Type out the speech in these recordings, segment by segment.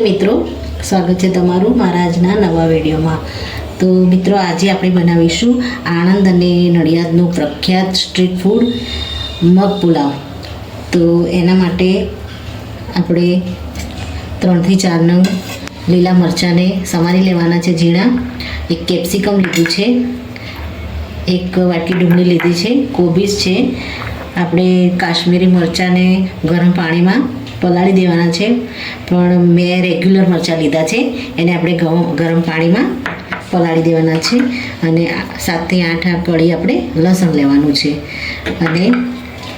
મિત્રો, સ્વાગત છે તમારું મારા આજના નવા વિડીયોમાં। તો મિત્રો, આજે આપણે બનાવીશું આણંદ અને નડિયાદનું પ્રખ્યાત સ્ટ્રીટ ફૂડ મગ પુલાવ। તો એના માટે આપણે 3 થી 4 નંગ લીલા મરચાંને સમારી લેવાના છે ઝીણા, એક કેપ્સિકમ લીધું છે, એક વાટકી ડુંગળી લીધી છે, કોબીજ છે। આપણે કાશ્મીરી મરચાંને ગરમ પાણીમાં પલાળી દેવાના છે, પણ મેં રેગ્યુલર મરચાં લીધા છે, એને આપણે ગરમ પાણીમાં પલાળી દેવાના છે। અને 7 થી 8 કળી આપણે લસણ લેવાનું છે અને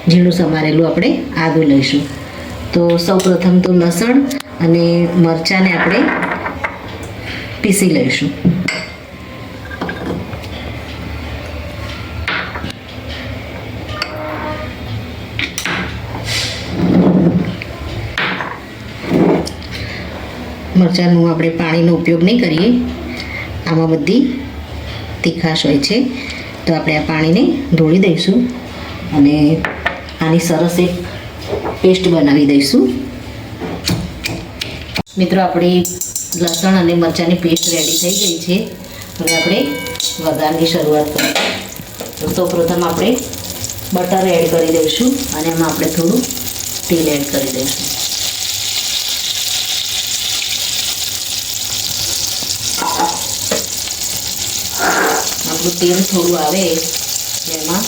ઝીણું સમારેલું આપણે આદું લઈશું। તો સૌપ્રથમ તો લસણ અને મરચાંને આપણે પીસી લઈશું। મરચાંનું આપણે પાણીનો ઉપયોગ નહીં કરીએ, આમાં બધી તીખાશ હોય છે, તો આપણે આ પાણીને ઢોળી દઈશું અને આની સરસ એક પેસ્ટ બનાવી દઈશું। મિત્રો, આપણી લસણ અને મરચાંની પેસ્ટ રેડી થઈ ગઈ છે। હવે આપણે વઘારની શરૂઆત કરીશું। તો સૌપ્રથમ આપણે બટર એડ કરી દઈશું અને એમાં આપણે થોડું તેલ એડ કરી દઈશું। આપણું તેલ થોડું આવે એમાં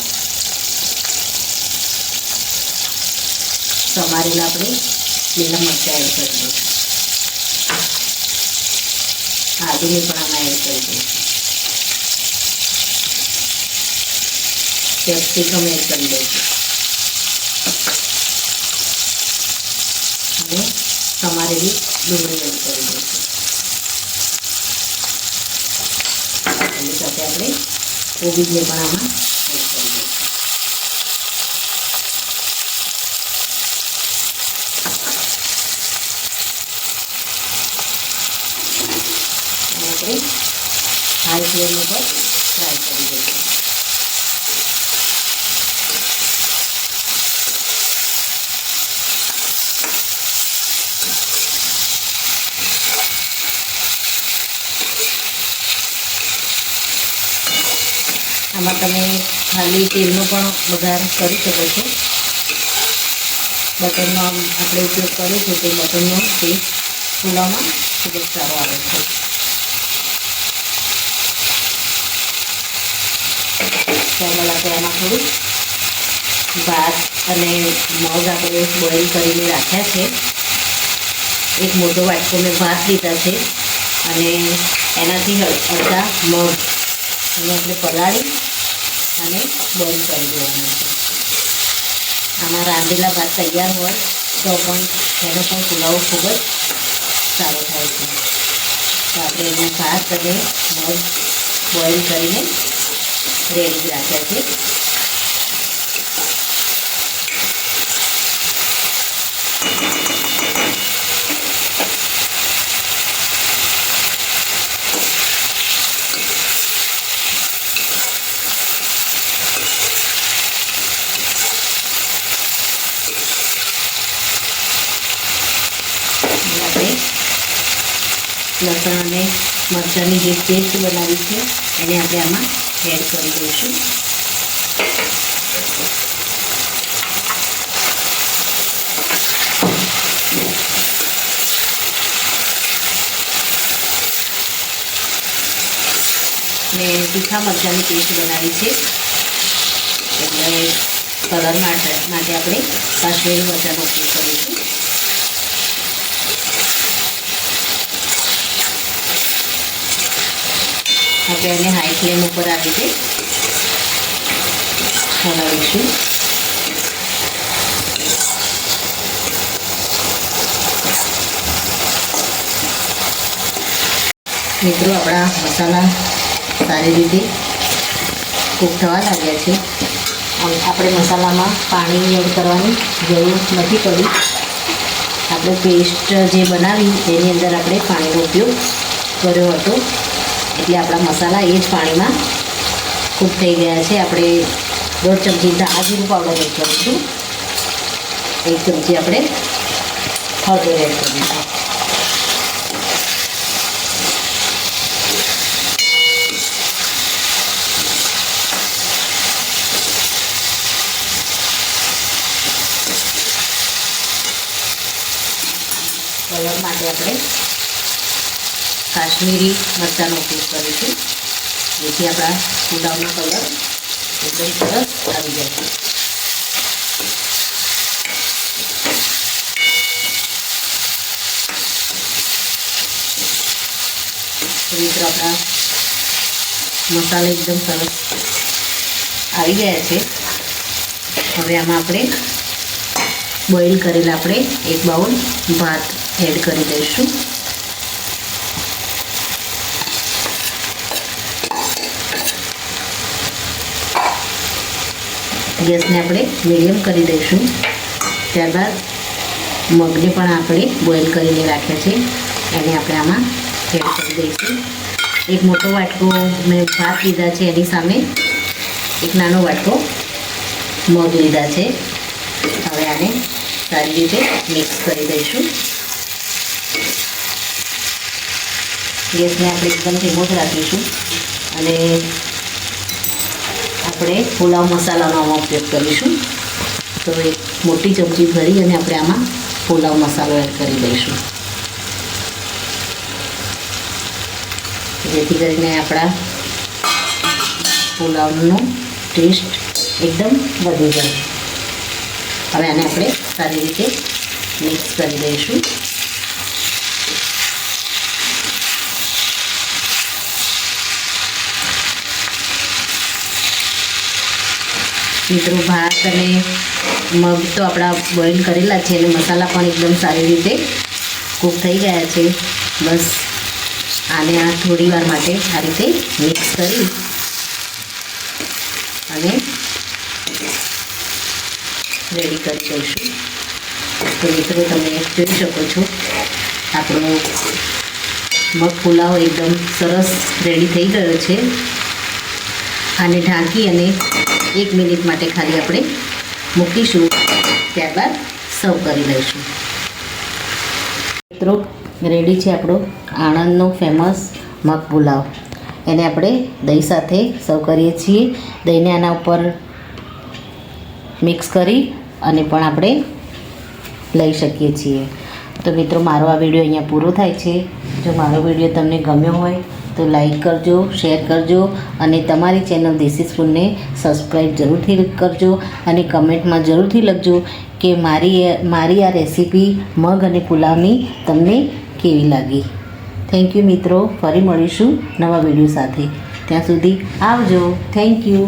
સમારેલા આપણે લીલા મરચાં એડ કરી દઈશું, આદુને પણ આમાં એડ કરી દઈશું, કેપ્સિકમ એડ કરી દઈશું અને સમારેલી ડુંગળી એડ કરી દઈશું। એની સાથે આપણે કોબીજને પણ આમાં એડ કરી દઈશું। આપણે હાઈ ફ્લેમ ઉપર ફ્રાય કરી દઈશું। આમાં તમે ખાલી તેલનો પણ વઘાર કરી શકો છો। બટરનો આપણે ઉપયોગ કરીશું તે બટરનો ટેસ્ટ પુલાવમાં ખૂબ જ સારો આવે છે। ત્યારબાદ આપણે આમાં થોડું ભાત અને મગ આપણે બોઇલ કરીને રાખ્યા છે, એક મોટો વાટકો મેં ભાત લીધા છે અને એનાથી અડધા મગ એને આપણે પલાળી અને બોઇલ કરી દેવાના છે। આમાં રાંધેલા ભાત તૈયાર હોય તો પણ એનો પણ પુલાવ ખૂબ જ સારો થાય છે। તો આપણે એના ભાત અને મગ બોઇલ કરીને રેડી રાખ્યા છે। આપણે લસણ અને મરચાંની જે પેસ્ટ બનાવી છે એને આપણે આમાં એડ કરી દઈશું। મેં તીખા મરચાંની પેસ્ટ બનાવી છે, એટલે કલર માટે આપણે કાશ્મીરી મરચાંનો ઉપયોગ કરીશું। આપણે એને હાઈ ફ્લેમ ઉપર આવી રીતે હલાવીશું। મિત્રો, આપણા મસાલા સારી રીતે કૂક થવા લાગ્યા છે। આપણે મસાલામાં પાણી એડ કરવાની જરૂર નથી પડી, આપણે પેસ્ટ જે બનાવી એની અંદર આપણે પાણીનો ઉપયોગ કર્યો હતો, એટલે આપણા મસાલા એ જ પાણીમાં કૂક થઈ ગયા છે। આપણે 1.5 ચમચી જીરું પાવડર એડ કરીશું, 1 ચમચી આપણે હળદર એડ કરીશું। કલર માટે આપણે કાશ્મીરી મરચાંનો ઉપયોગ કરીશું, જેથી આપણા પુલાવનો કલર એકદમ સરસ આવી જાય. મિત્રો આપણા મસાલા એકદમ સરસ આવી ગયા છે. હવે આમાં આપણે બોઇલ કરેલા આપણે એક બાઉલ ભાત એડ કરી દઈશું. ગેસને આપણે મીડિયમ કરી દઈશું. ત્યારબાદ મગને પણ આપણે બોઇલ કરીને રાખ્યા છે, એને આપણે આમાં એડ કરી દઈશું. એક મોટો વાટકો મેં ભાત લીધા છે, એની સામે એક નાનો વાટકો મગ લીધા છે. હવે આને સારી રીતે મિક્સ કરી દઈશું. ગેસને આપણે એકદમ ધીમો જ રાખીશું અને આપણે પુલાવ મસાલાનો આમાં ઉપયોગ કરીશું. તો એક મોટી ચમચી ભરી અને આપણે આમાં પુલાવ મસાલો એડ કરી દઈશું, જેથી કરીને આપણા પુલાવનો ટેસ્ટ એકદમ વધી જાય. હવે આને આપણે સારી રીતે મિક્સ કરી દઈશું. મિત્રો ભાત અને મગ તો આપણા બોઇલ કરેલા છે અને મસાલા પણ એકદમ સારી રીતે કૂક થઈ ગયા છે. બસ આને થોડી વાર માટે આ રીતે મિક્સ કરી અને રેડી કરી દઈશું. તો મિત્રો તમે જોઈ શકો છો આપણો મગ પુલાવ એકદમ સરસ રેડી થઈ ગયો છે. આને ઢાંકી અને 1 મિનિટ માટે ખાલી આપણે મૂકીશું, ત્યારબાદ સર્વ કરી લઈશું. મિત્રો રેડી છે આપણો આણંદનો ફેમસ મગ પુલાવ. એને આપણે દહીં સાથે સર્વ કરીએ છીએ. દહીંને આના ઉપર મિક્સ કરી અને પણ આપણે લઈ શકીએ છીએ. તો મિત્રો મારો આ વિડીયો અહીંયા પૂરો થાય છે. જો મારો વિડીયો તમને ગમ્યો હોય તો લાઈક કરજો, શેર કરજો અને તમારી ચેનલ દેશી સ્પૂનને સબસ્ક્રાઈબ જરૂરથી કરજો અને કમેન્ટમાં જરૂરથી લખજો કે મારી આ રેસીપી મગ અને પુલાવની તમને કેવી લાગી. થેન્ક યુ મિત્રો. ફરી મળીશું નવા વિડીયો સાથે. ત્યાં સુધી આવજો. Thank you.